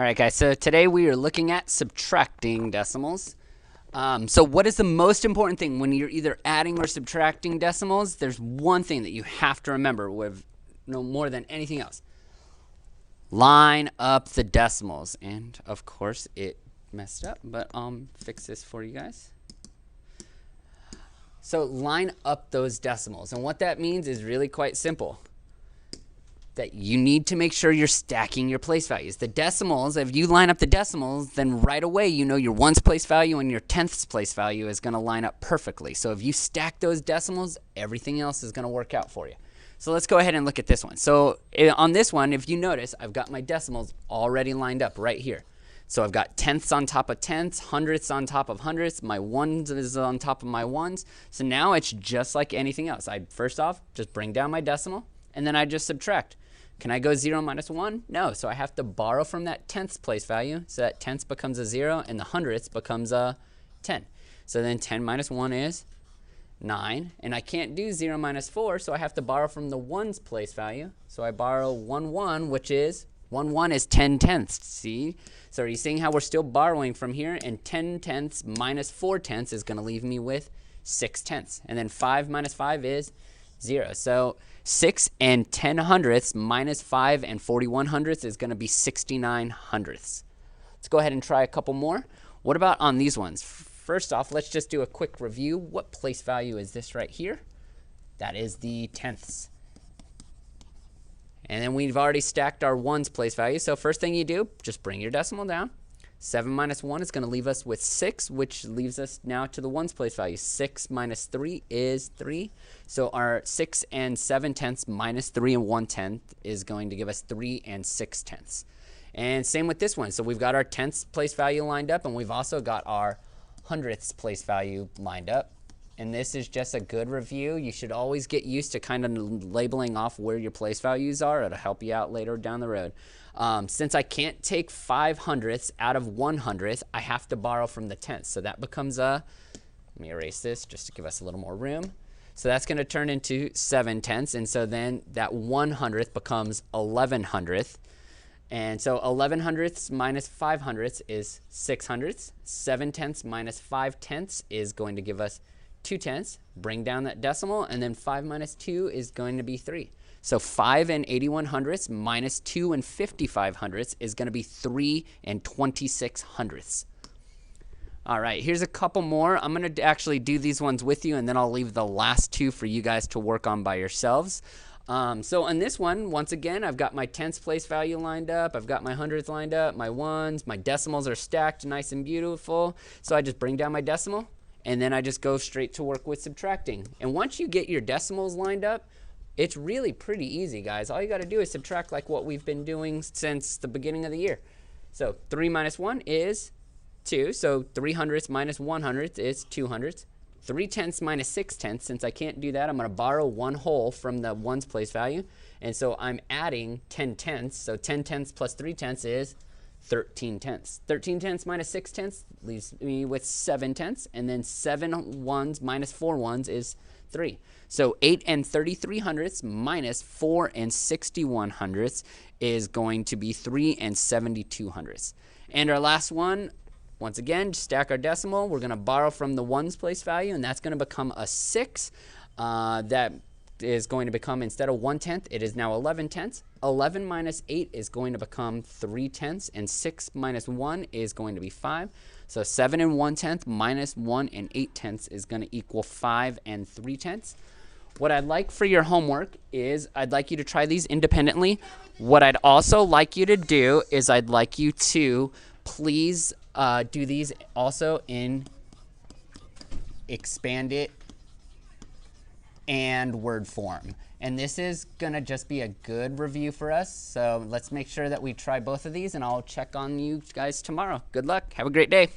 All right, guys, so today we are looking at subtracting decimals. So what is the most important thing when you're either adding or subtracting decimals? There's one thing that you have to remember with no more than anything else. Line up the decimals. And, of course, it messed up, but I'll fix this for you guys. So line up those decimals. And what that means is really quite simple. That you need to make sure you're stacking your place values. The decimals, if you line up the decimals, then right away you know your ones place value and your tenths place value is going to line up perfectly. So if you stack those decimals, everything else is going to work out for you. So let's go ahead and look at this one. So on this one, if you notice, I've got my decimals already lined up right here. So I've got tenths on top of tenths, hundredths on top of hundredths, my ones is on top of my ones. So now it's just like anything else. I first off just bring down my decimal and then I just subtract. Can I go 0 minus 1? No, so I have to borrow from that tenths place value. So that tenths becomes a 0 and the hundredths becomes a 10. So then 10 minus 1 is 9. And I can't do 0 minus 4, so I have to borrow from the ones place value. So I borrow 1, 1, which is 1, 1 is 10 tenths. See? So are you seeing how we're still borrowing from here? And 10 tenths minus 4 tenths is going to leave me with 6 tenths. And then 5 minus 5 is 0. So 6 and 10 hundredths minus 5 and 41 hundredths is going to be 69 hundredths. Let's go ahead and try a couple more. What about on these ones? First off, let's just do a quick review. What place value is this right here? That is the tenths. And then we've already stacked our ones place value. So first thing you do, just bring your decimal down. 7 minus 1 is going to leave us with 6, which leaves us now to the ones place value. 6 minus 3 is 3. So our 6 and 7 tenths minus 3 and 1 tenth is going to give us 3 and 6 tenths. And same with this one. So we've got our tenths place value lined up, and we've also got our hundredths place value lined up. And this is just a good review. You should always get used to kind of labeling off where your place values are. It'll help you out later down the road. Since I can't take 5 hundredths out of 1 hundredth, I have to borrow from the tenths. So that becomes a, let me erase this just to give us a little more room. So that's going to turn into 7 tenths. And so then that 1 hundredth becomes 11 hundredths. And so 11 hundredths minus 5 hundredths is 6 hundredths. 7 tenths minus 5 tenths is going to give us 2 tenths. Bring down that decimal, and then 5 minus 2 is going to be 3. So 5 and 81 hundredths minus 2 and 55 hundredths is going to be 3 and 26 hundredths. All right, here's a couple more. I'm going to actually do these ones with you, and then I'll leave the last two for you guys to work on by yourselves. So on this one, once again, I've got my tenths place value lined up. I've got my hundredths lined up, my ones. My decimals are stacked nice and beautiful. So I just bring down my decimal, and then I just go straight to work with subtracting. And once you get your decimals lined up, it's really pretty easy, guys. All you got to do is subtract like what we've been doing since the beginning of the year. So 3 minus 1 is 2. So 3 hundredths minus 1 hundredth is 2 hundredths. 3 tenths minus 6 tenths. Since I can't do that, I'm going to borrow 1 whole from the ones place value. And so I'm adding 10 tenths. So 10 tenths plus 3 tenths is 13 tenths. 13 tenths minus 6 tenths leaves me with 7 tenths. And then 7 ones minus 4 ones is 3. So 8 and 33 hundredths minus 4 and 61 hundredths is going to be 3 and 72 hundredths. And our last one, once again, stack our decimal. We're going to borrow from the ones place value, and that's going to become a 6. That is going to become, instead of 1 tenth, it is now 11 tenths. 11 minus 8 is going to become 3 tenths, and 6 minus 1 is going to be 5. So 7 and 1 tenth minus 1 and 8 tenths is going to equal 5 and 3 tenths. What I'd like for your homework is I'd like you to try these independently. What I'd also like you to do is I'd like you to please do these also in expanded and word form. And this is going to just be a good review for us. So let's make sure that we try both of these, and I'll check on you guys tomorrow. Good luck. Have a great day.